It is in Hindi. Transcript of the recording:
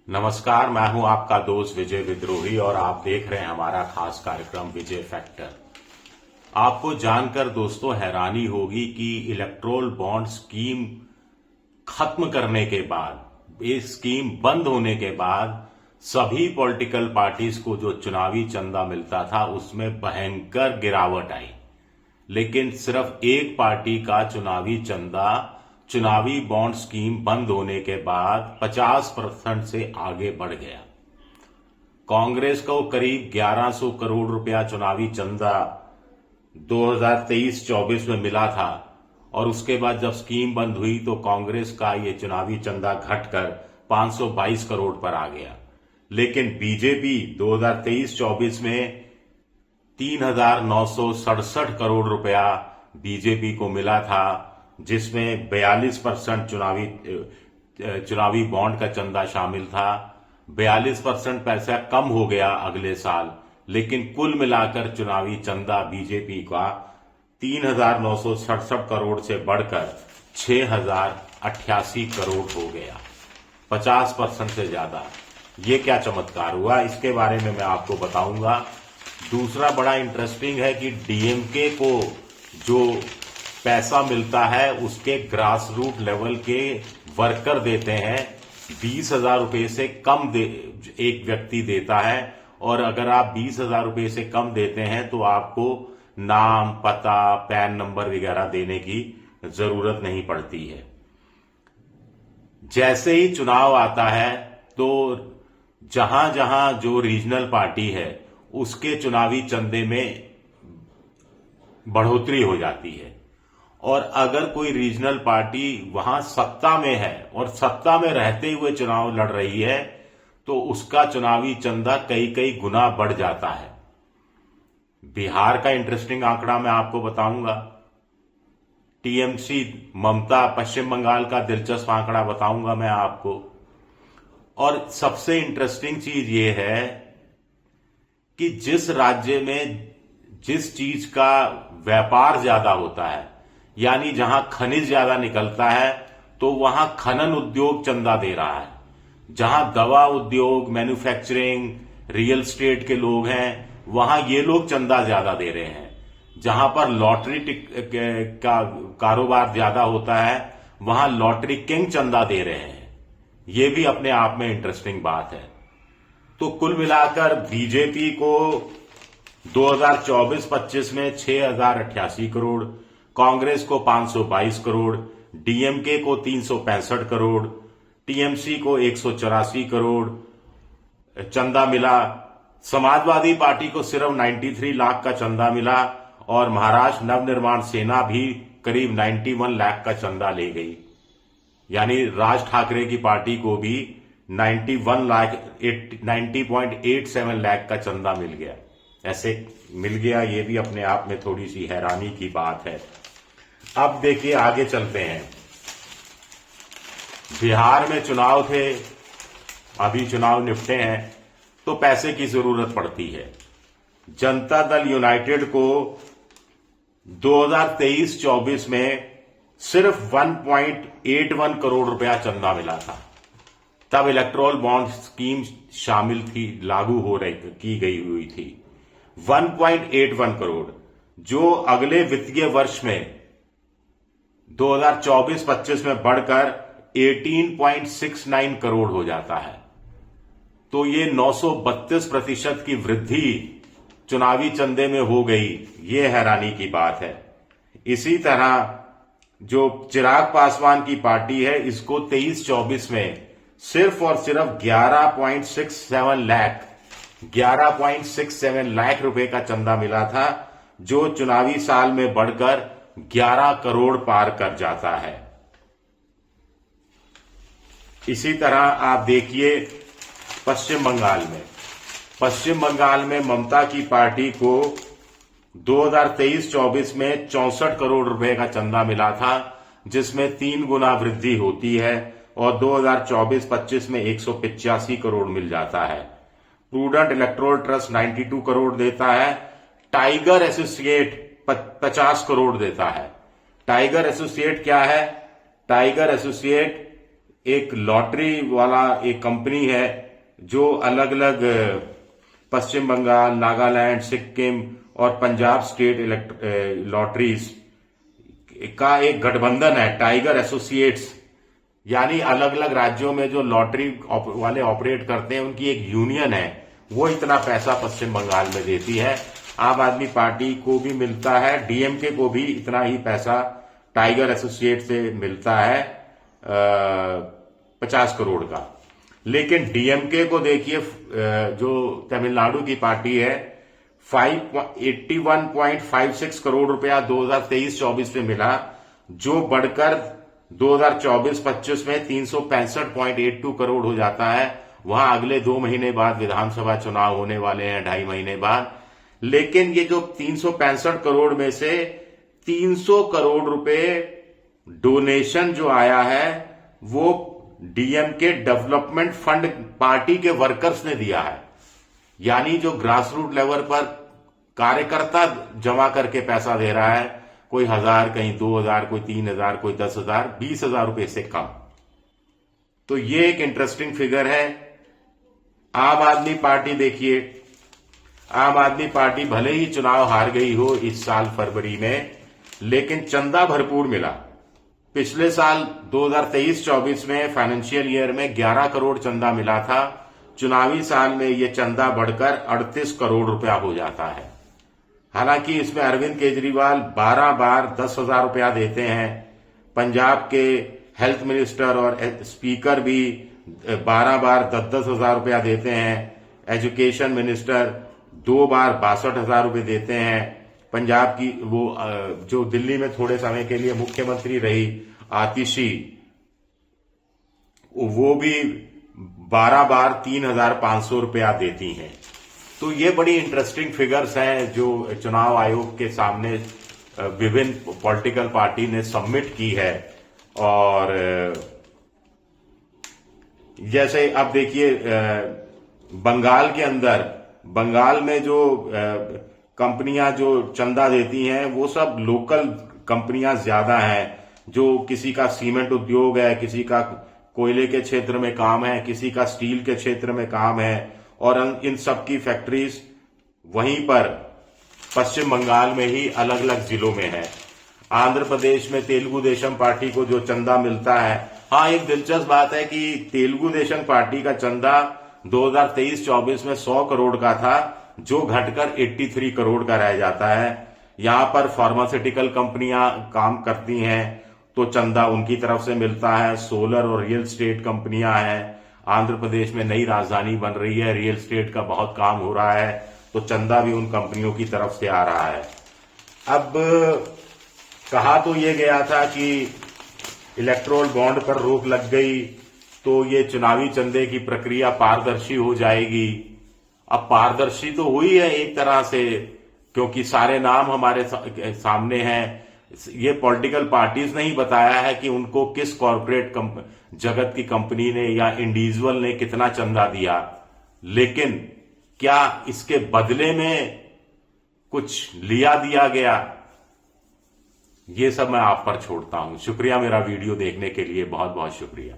नमस्कार, मैं हूं आपका दोस्त विजय विद्रोही और आप देख रहे हैं हमारा खास कार्यक्रम विजय फैक्टर। आपको जानकर दोस्तों हैरानी होगी कि इलेक्टोरल बॉन्ड स्कीम खत्म करने के बाद, ये स्कीम बंद होने के बाद सभी पॉलिटिकल पार्टीज को जो चुनावी चंदा मिलता था उसमें भयंकर गिरावट आई। लेकिन सिर्फ एक पार्टी का चुनावी बॉन्ड स्कीम बंद होने के बाद 50% से आगे बढ़ गया। कांग्रेस को करीब 1100 करोड़ रुपया चुनावी चंदा 2023-24 में मिला था और उसके बाद जब स्कीम बंद हुई तो कांग्रेस का ये चुनावी चंदा घटकर 522 करोड़ पर आ गया। लेकिन बीजेपी 2023-24 में 3,967 करोड़ रुपया बीजेपी को मिला था, जिसमें 42% चुनावी बॉन्ड का चंदा शामिल था। 42% पैसा कम हो गया अगले साल, लेकिन कुल मिलाकर चुनावी चंदा बीजेपी का 3,967 करोड़ से बढ़कर 6,088 करोड़ हो गया, 50% से ज्यादा। ये क्या चमत्कार हुआ, इसके बारे में मैं आपको बताऊंगा। दूसरा बड़ा इंटरेस्टिंग है कि डीएमके को जो पैसा मिलता है उसके ग्रास रूट लेवल के वर्कर देते हैं। 20,000 रुपए से कम एक व्यक्ति देता है, और अगर आप 20,000 रुपए से कम देते हैं तो आपको नाम, पता, पैन नंबर वगैरह देने की जरूरत नहीं पड़ती है। जैसे ही चुनाव आता है तो जहां जहां जो रीजनल पार्टी है उसके चुनावी चंदे में बढ़ोतरी हो जाती है, और अगर कोई रीजनल पार्टी वहां सत्ता में है और सत्ता में रहते हुए चुनाव लड़ रही है तो उसका चुनावी चंदा कई कई गुना बढ़ जाता है। बिहार का इंटरेस्टिंग आंकड़ा मैं आपको बताऊंगा। टीएमसी ममता, पश्चिम बंगाल का दिलचस्प आंकड़ा बताऊंगा मैं आपको। और सबसे इंटरेस्टिंग चीज ये है कि जिस राज्य में जिस चीज का व्यापार ज्यादा होता है, यानी जहां खनिज ज्यादा निकलता है, तो वहां खनन उद्योग चंदा दे रहा है। जहां दवा उद्योग, मैन्युफैक्चरिंग, रियल एस्टेट के लोग हैं, वहां ये लोग चंदा ज्यादा दे रहे हैं। जहां पर लॉटरी का कारोबार ज्यादा होता है, वहां लॉटरी किंग चंदा दे रहे हैं। ये भी अपने आप में इंटरेस्टिंग बात है। तो कुल मिलाकर बीजेपी को 2024-25 में 6,088 करोड़, कांग्रेस को 522 करोड़, डीएमके को 365 करोड़, टीएमसी को 184 करोड़ चंदा मिला। समाजवादी पार्टी को सिर्फ 93 लाख का चंदा मिला, और महाराष्ट्र नवनिर्माण सेना भी करीब 91 लाख का चंदा ले गई। यानी राज ठाकरे की पार्टी को भी 90.87 लाख का चंदा मिल गया। ऐसे मिल गया, ये भी अपने आप में थोड़ी सी हैरानी की बात है। अब देखिए आगे चलते हैं। बिहार में चुनाव थे, अभी चुनाव निपटे हैं, तो पैसे की जरूरत पड़ती है। जनता दल यूनाइटेड को 2023-24 में सिर्फ 1.81 करोड़ रुपया चंदा मिला था। तब इलेक्टोरल बॉन्ड स्कीम शामिल थी, लागू हो रही की गई हुई थी। 1.81 करोड़, जो अगले वित्तीय वर्ष में 2024-25 में बढ़कर 18.69 करोड़ हो जाता है। तो ये 932% की वृद्धि चुनावी चंदे में हो गई। ये हैरानी की बात है। इसी तरह जो चिराग पासवान की पार्टी है, इसको 23-24 में सिर्फ और सिर्फ 11.67 लाख रुपए का चंदा मिला था, जो चुनावी साल में बढ़कर 11 करोड़ पार कर जाता है। इसी तरह आप देखिए पश्चिम बंगाल में ममता की पार्टी को 2023-24 में 64 करोड़ रुपए का चंदा मिला था, जिसमें 3 गुना वृद्धि होती है, और 2024-25 में 185 करोड़ मिल जाता है। प्रूडेंट इलेक्टोरल ट्रस्ट 92 करोड़ देता है। टाइगर एसोसिएट 50 करोड़ देता है। टाइगर एसोसिएट क्या है? टाइगर एसोसिएट एक लॉटरी वाला एक कंपनी है जो अलग अलग पश्चिम बंगाल, नागालैंड, सिक्किम और पंजाब स्टेट लॉटरीज का एक गठबंधन है, टाइगर एसोसिएट्स। यानी अलग अलग राज्यों में जो लॉटरी वाले ऑपरेट करते हैं उनकी एक यूनियन है, वो इतना पैसा पश्चिम बंगाल में देती है। आम आदमी पार्टी को भी मिलता है, डीएमके को भी इतना ही पैसा टाइगर एसोसिएट से मिलता है, 50 करोड़ का। लेकिन डीएमके को देखिए, जो तमिलनाडु की पार्टी है, 81.56 करोड़ रुपया 2023-24 में मिला, जो बढ़कर 2024-25 में 365.82 करोड़ हो जाता है। वहां अगले 2 महीने बाद विधानसभा चुनाव होने वाले हैं, 2.5 महीने बाद। लेकिन ये जो 365 करोड़ में से 300 करोड़ रुपए डोनेशन जो आया है वो डीएमके डेवलपमेंट फंड पार्टी के वर्कर्स ने दिया है। यानी जो ग्रास रूट लेवल पर कार्यकर्ता जमा करके पैसा दे रहा है, कोई 1000, कहीं 2000, कोई 3000, कोई 10,000, 20,000 रुपए से कम। तो ये एक इंटरेस्टिंग फिगर है। आम आदमी पार्टी देखिए, आम आदमी पार्टी भले ही चुनाव हार गई हो इस साल फरवरी में, लेकिन चंदा भरपूर मिला। पिछले साल 2023-24 में फाइनेंशियल ईयर में 11 करोड़ चंदा मिला था। चुनावी साल में यह चंदा बढ़कर 38 करोड़ रुपया हो जाता है। हालांकि इसमें अरविंद केजरीवाल 12 बार 10,000 रुपया देते हैं। पंजाब के हेल्थ मिनिस्टर और स्पीकर भी 12 बार 10,000 रुपया देते हैं। एजुकेशन मिनिस्टर 2 बार 62,000 रुपये देते हैं। पंजाब की वो जो दिल्ली में थोड़े समय के लिए मुख्यमंत्री रही, आतिशी, वो भी 12 बार 3,500 रुपया देती हैं। तो ये बड़ी इंटरेस्टिंग फिगर्स हैं जो चुनाव आयोग के सामने विभिन्न पॉलिटिकल पार्टी ने सबमिट की है। और जैसे अब देखिए, बंगाल के अंदर, बंगाल में जो कंपनियां जो चंदा देती हैं वो सब लोकल कंपनियां ज्यादा हैं। जो किसी का सीमेंट उद्योग है, किसी का कोयले के क्षेत्र में काम है, किसी का स्टील के क्षेत्र में काम है, और इन सब की फैक्ट्रीज वहीं पर पश्चिम बंगाल में ही अलग अलग जिलों में है। आंध्र प्रदेश में तेलुगु देशम पार्टी को जो चंदा मिलता है, हाँ, एक दिलचस्प बात है कि तेलुगु देशम पार्टी का चंदा 2023-24 में 100 करोड़ का था, जो घटकर 83 करोड़ का रह जाता है। यहां पर फार्मास्यूटिकल कंपनियां काम करती हैं तो चंदा उनकी तरफ से मिलता है। सोलर और रियल स्टेट कंपनियां हैं। आंध्र प्रदेश में नई राजधानी बन रही है, रियल स्टेट का बहुत काम हो रहा है, तो चंदा भी उन कंपनियों की तरफ से आ रहा है। अब कहा तो ये गया था कि इलेक्ट्रोल बॉन्ड पर रोक लग गई तो ये चुनावी चंदे की प्रक्रिया पारदर्शी हो जाएगी। अब पारदर्शी तो हुई है एक तरह से, क्योंकि सारे नाम हमारे सामने हैं। ये पॉलिटिकल पार्टीज ने ही बताया है कि उनको किस कॉर्पोरेट जगत की कंपनी ने या इंडिविजुअल ने कितना चंदा दिया। लेकिन क्या इसके बदले में कुछ लिया दिया गया, ये सब मैं आप पर छोड़ता हूं। शुक्रिया, मेरा वीडियो देखने के लिए बहुत बहुत शुक्रिया।